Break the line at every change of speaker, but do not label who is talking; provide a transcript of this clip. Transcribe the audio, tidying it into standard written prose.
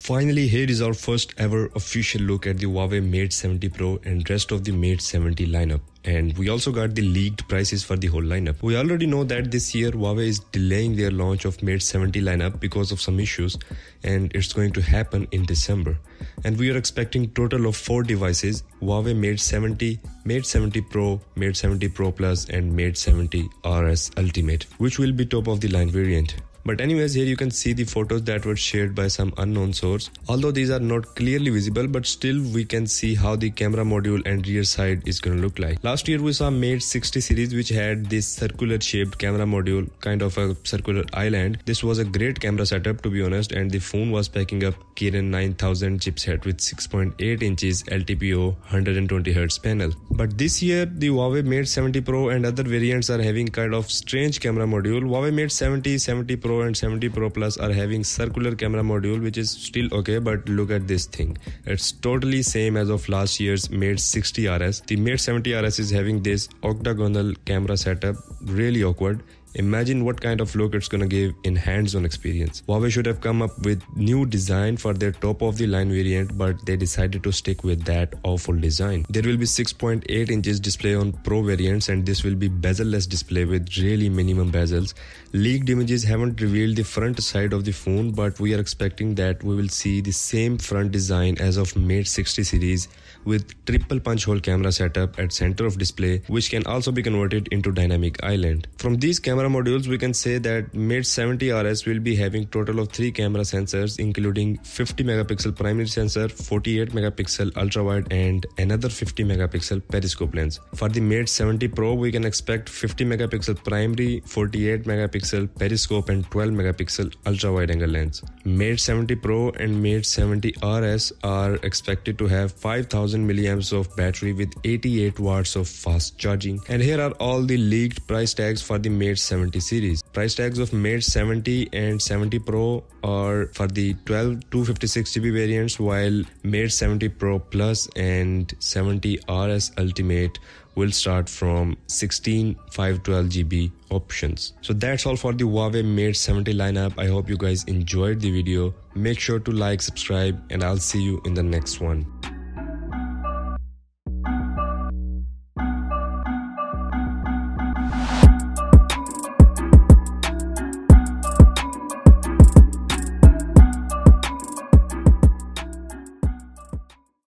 Finally, here is our first ever official look at the Huawei Mate 70 Pro and rest of the Mate 70 lineup. And we also got the leaked prices for the whole lineup. We already know that this year Huawei is delaying their launch of Mate 70 lineup because of some issues, and it's going to happen in December. And we are expecting total of 4 devices: Huawei Mate 70, Mate 70 Pro, Mate 70 Pro Plus and Mate 70 RS Ultimate, which will be top of the line variant. But anyways, here you can see the photos that were shared by some unknown source. Although these are not clearly visible, but still we can see how the camera module and rear side is going to look like. Last year we saw Mate 60 series which had this circular shaped camera module, kind of a circular island. This was a great camera setup to be honest, and the phone was packing up Kirin 9000 chipset with 6.8 inches LTPO 120Hz panel. But this year the Huawei Mate 70 Pro and other variants are having kind of strange camera module. Huawei Mate 70, 70 Pro and 70 Pro Plus are having circular camera module, which is still okay, but look at this thing. It's totally same as of last year's Mate 60 RS. The Mate 70 RS is having this octagonal camera setup, really awkward. Imagine what kind of look it's gonna give in hands-on experience. Huawei should have come up with new design for their top of the line variant, but they decided to stick with that awful design. There will be 6.8 inches display on Pro variants, and this will be bezel-less display with really minimum bezels. Leaked images haven't revealed the front side of the phone, but we are expecting that we will see the same front design as of Mate 60 series with triple punch hole camera setup at center of display, which can also be converted into dynamic island. From these camera modules, we can say that Mate 70 RS will be having total of 3 camera sensors, including 50 megapixel primary sensor, 48 megapixel ultra wide and another 50 megapixel periscope lens. For the Mate 70 Pro, we can expect 50 megapixel primary, 48 megapixel periscope and 12 megapixel ultra wide angle lens. Mate 70 Pro and Mate 70 RS are expected to have 5000 milliamps of battery with 88 watts of fast charging. And here are all the leaked price tags for the Mate 70 series. Price tags of Mate 70 and 70 Pro are for the 12 256GB variants, while Mate 70 Pro Plus and 70 RS Ultimate will start from 16 512GB options. So that's all for the Huawei Mate 70 lineup. I hope you guys enjoyed the video. Make sure to like, subscribe, and I'll see you in the next one.